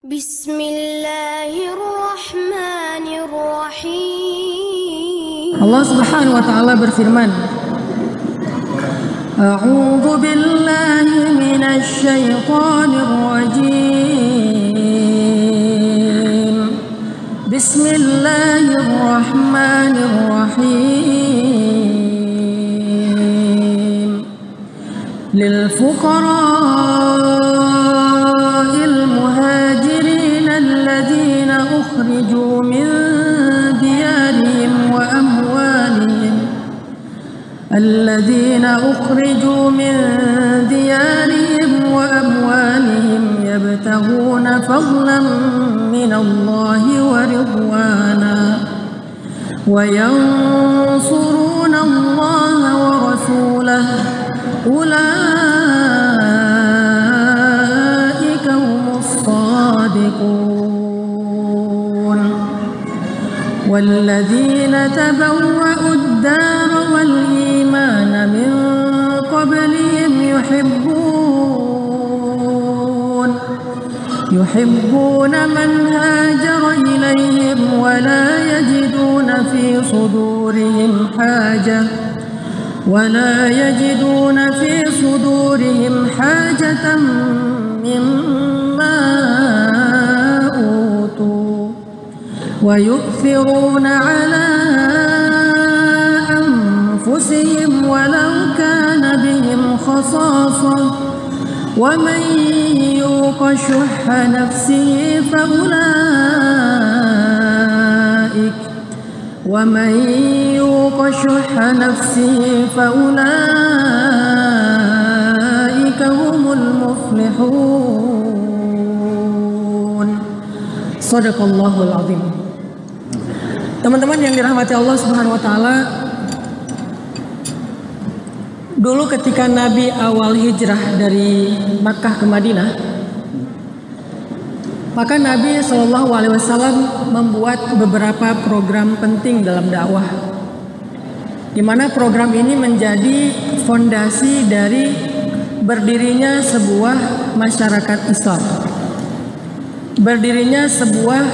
Bismillahirrahmanirrahim. Allah Subhanahu wa taala berfirman, A'udzu billahi minasy syaithanir rajim. Bismillahirrahmanirrahim. Lil fuqara'il muhajirin alladhina ukhriju min diyarihim wa amwalihim الذين أخرجوا من ديارهم وأموالهم يبتغون فضلا من الله ورضوانا وينصرون الله ورسوله أولئك هم الصادقون والذين تبوأوا الدار والإيمان من قبلهم يحبون من هاجر إليهم ولا يجدون في صدورهم حاجة مما أوتوا ويؤثرون على أنفسهم ولو كان بهم خصاصة ومن يوق شح نفسه فأولئك هم المفلحون. Shadaqallahul azim. Teman-teman yang dirahmati Allah Subhanahu wa taala, dulu ketika Nabi awal hijrah dari Makkah ke Madinah, maka Nabi SAW membuat beberapa program penting dalam dakwah, di mana program ini menjadi fondasi dari berdirinya sebuah masyarakat Islam, berdirinya sebuah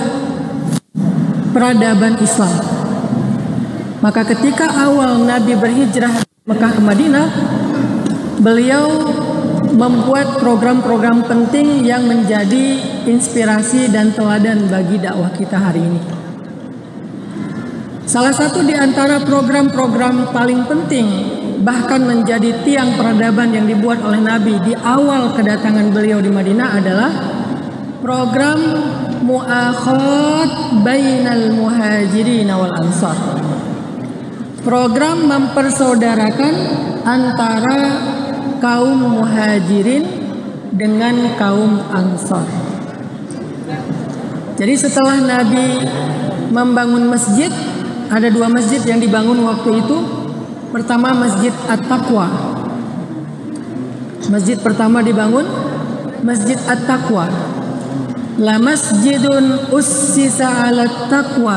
peradaban Islam. Maka ketika awal Nabi berhijrah Mekah ke Madinah, beliau membuat program-program penting yang menjadi inspirasi dan teladan bagi dakwah kita hari ini. Salah satu di antara program-program paling penting, bahkan menjadi tiang peradaban yang dibuat oleh Nabi di awal kedatangan beliau di Madinah adalah program mu'akhat bainal muhajirin wal ansar. Program mempersaudarakan antara kaum muhajirin dengan kaum ansar. Jadi setelah Nabi membangun masjid, ada dua masjid yang dibangun waktu itu. Pertama Masjid At-Taqwa. Masjid pertama dibangun Masjid At-Taqwa. La masjidun ussisa 'ala taqwa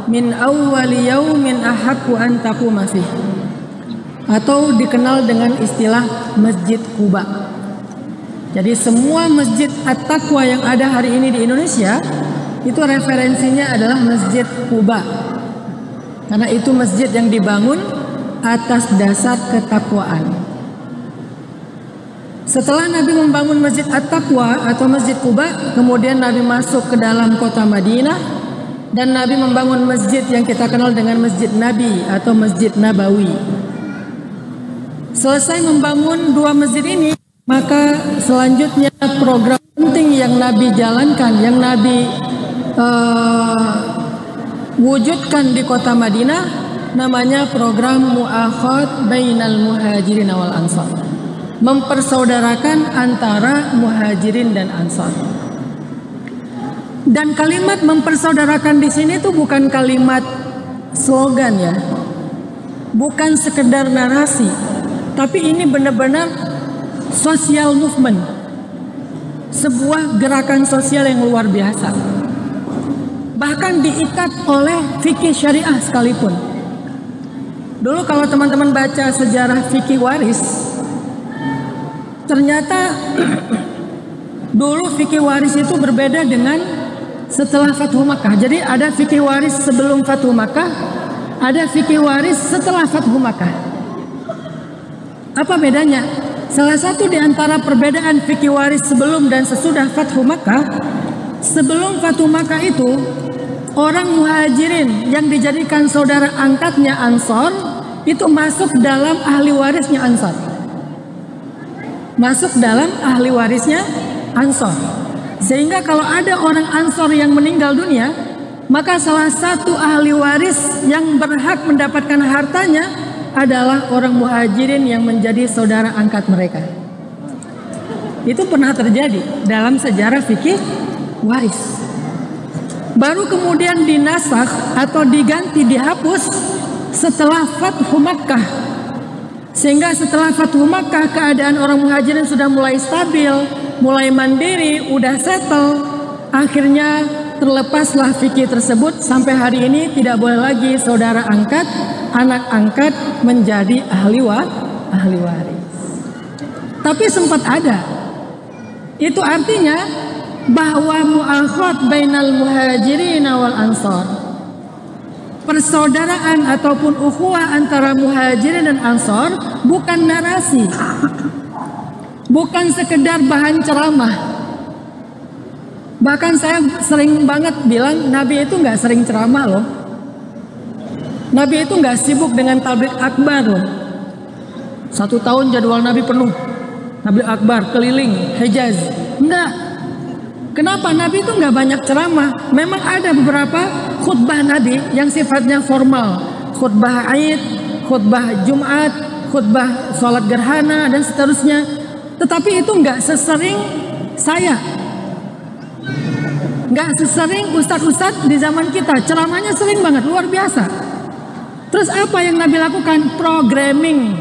min awwali yaumin ahaqqu an taquma fih, atau dikenal dengan istilah Masjid Quba. Jadi semua Masjid At-Taqwa yang ada hari ini di Indonesia itu referensinya adalah Masjid Quba, karena itu masjid yang dibangun atas dasar ketakwaan. Setelah Nabi membangun Masjid At-Taqwa atau Masjid Quba, kemudian Nabi masuk ke dalam kota Madinah dan Nabi membangun masjid yang kita kenal dengan Masjid Nabi atau Masjid Nabawi. Selesai membangun dua masjid ini, maka selanjutnya program penting yang Nabi jalankan, yang Nabi wujudkan di kota Madinah, namanya program mu'akhat bainal muhajirin wal ansar. Mempersaudarakan antara muhajirin dan ansar. Dan kalimat mempersaudarakan di sini tuh bukan kalimat slogan ya, bukan sekedar narasi, tapi ini benar-benar social movement, sebuah gerakan sosial yang luar biasa. Bahkan diikat oleh fikih syariah sekalipun. Dulu kalau teman-teman baca sejarah fikih waris, ternyata Dulu fikih waris itu berbeda dengan setelah Fathu Makkah. Jadi ada fikih waris sebelum Fathu Makkah, ada fikih waris setelah Fathu Makkah. Apa bedanya? Salah satu di antara perbedaan fikih waris sebelum dan sesudah Fathu Makkah, sebelum Fathu Makkah itu orang muhajirin yang dijadikan saudara angkatnya Ansor itu masuk dalam ahli warisnya Ansor. Masuk dalam ahli warisnya Ansor. Sehingga kalau ada orang Ansor yang meninggal dunia, maka salah satu ahli waris yang berhak mendapatkan hartanya adalah orang muhajirin yang menjadi saudara angkat mereka. Itu pernah terjadi dalam sejarah fikih waris. Baru kemudian dinasakh atau diganti, dihapus setelah Fathu Makkah. Sehingga setelah Fathu Makkah keadaan orang muhajirin sudah mulai stabil, mulai mandiri, udah settle. Akhirnya terlepaslah fikih tersebut sampai hari ini tidak boleh lagi saudara angkat, anak angkat menjadi ahli waris. Tapi sempat ada. Itu artinya bahwa mu'akhad bainal muhajirin wal ansor, persaudaraan ataupun ukhuwah antara muhajirin dan ansor bukan narasi, bukan sekedar bahan ceramah. Bahkan saya sering banget bilang Nabi itu nggak sering ceramah loh. Nabi itu nggak sibuk dengan tabligh akbar loh. 1 tahun jadwal Nabi penuh tabligh akbar keliling Hijaz. Enggak. Kenapa? Nabi itu nggak banyak ceramah. Memang ada beberapa khutbah Nabi yang sifatnya formal, khutbah Aid, khutbah Jumat, khutbah sholat gerhana dan seterusnya. Tetapi itu nggak sesering saya, nggak sesering ustadz-ustadz di zaman kita. Ceramahnya sering banget, luar biasa. Terus apa yang Nabi lakukan? Programming,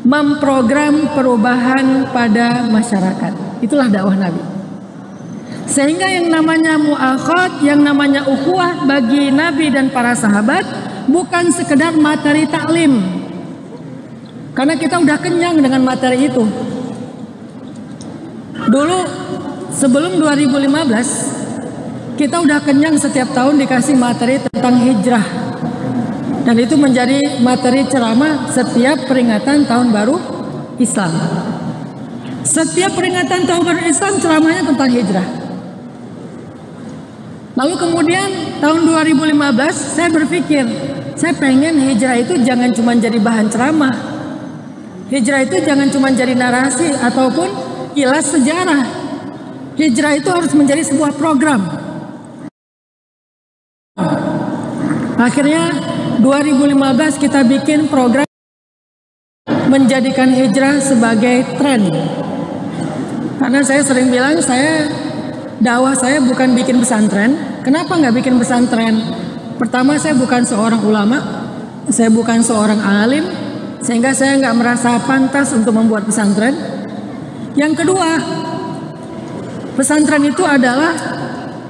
memprogram perubahan pada masyarakat. Itulah dakwah Nabi. Sehingga yang namanya mu'akhad, yang namanya ukhuwah bagi Nabi dan para sahabat bukan sekedar materi taklim. Karena kita udah kenyang dengan materi itu. Dulu sebelum 2015 kita udah kenyang setiap tahun dikasih materi tentang hijrah. Dan itu menjadi materi ceramah setiap peringatan tahun baru Islam. Setiap peringatan tahun baru Islam ceramahnya tentang hijrah. Lalu kemudian tahun 2015 saya berpikir, saya pengen hijrah itu jangan cuma jadi bahan ceramah. Hijrah itu jangan cuma jadi narasi ataupun kilas sejarah. Hijrah itu harus menjadi sebuah program. Akhirnya 2015 kita bikin program menjadikan hijrah sebagai tren. Karena saya sering bilang dakwah saya bukan bikin pesantren. Kenapa nggak bikin pesantren? Pertama, saya bukan seorang ulama, saya bukan seorang alim, sehingga saya nggak merasa pantas untuk membuat pesantren. Yang kedua, pesantren itu adalah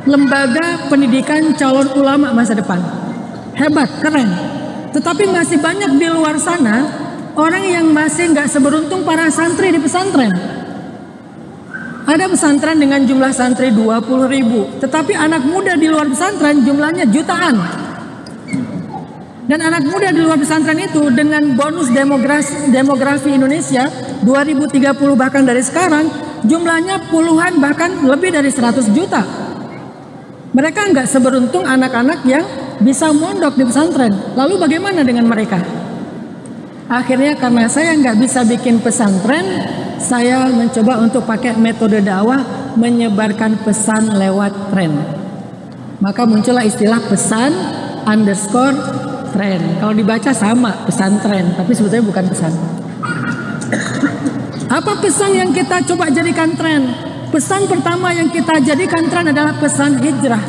lembaga pendidikan calon ulama masa depan. Hebat, keren. Tetapi masih banyak di luar sana orang yang masih nggak seberuntung para santri di pesantren. Ada pesantren dengan jumlah santri 20.000, tetapi anak muda di luar pesantren jumlahnya jutaan. Dan anak muda di luar pesantren itu dengan bonus demografi Indonesia 2030 bahkan dari sekarang jumlahnya puluhan bahkan lebih dari 100 juta. Mereka nggak seberuntung anak-anak yang bisa mondok di pesantren. Lalu bagaimana dengan mereka? Akhirnya karena saya nggak bisa bikin pesantren, saya mencoba untuk pakai metode dakwah menyebarkan pesan lewat tren. Maka muncullah istilah pesan _ tren. Kalau dibaca sama pesantren, tapi sebetulnya bukan pesan. Apa pesan yang kita coba jadikan tren? Pesan pertama yang kita jadikan tren adalah pesan hijrah.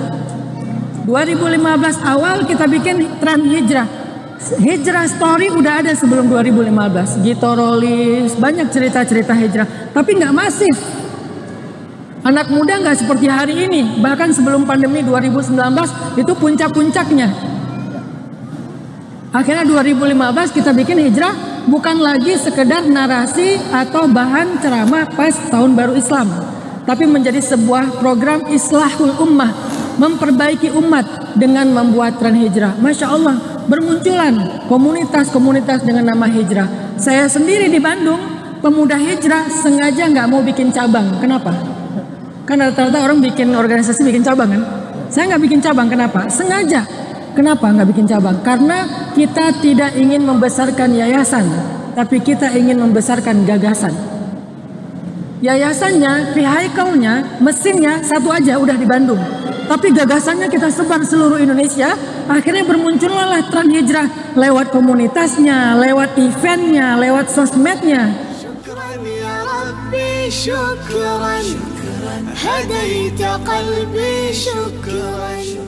2015 awal kita bikin tren hijrah. Hijrah story udah ada sebelum 2015. Gito Rolis, banyak cerita-cerita hijrah. Tapi nggak masif. Anak muda nggak seperti hari ini. Bahkan sebelum pandemi 2019 itu puncak-puncaknya. Akhirnya 2015 kita bikin hijrah bukan lagi sekedar narasi atau bahan ceramah pas tahun baru Islam. tapi menjadi sebuah program islahul ummah, memperbaiki umat dengan membuat tren hijrah. Masya Allah, bermunculan komunitas-komunitas dengan nama hijrah. Saya sendiri di Bandung, pemuda hijrah, sengaja nggak mau bikin cabang. Kenapa? Karena rata-rata orang bikin organisasi bikin cabang kan. Saya nggak bikin cabang, kenapa? Sengaja. Kenapa nggak bikin cabang? Karena kita tidak ingin membesarkan yayasan, tapi kita ingin membesarkan gagasan. Yayasannya, vehiclenya, mesinnya satu aja udah di Bandung, tapi gagasannya kita sebar seluruh Indonesia. Akhirnya bermuncullah tren hijrah lewat komunitasnya, lewat eventnya, lewat sosmednya. Syukran ya Rabbi, syukran, hadaita qalbi, syukran.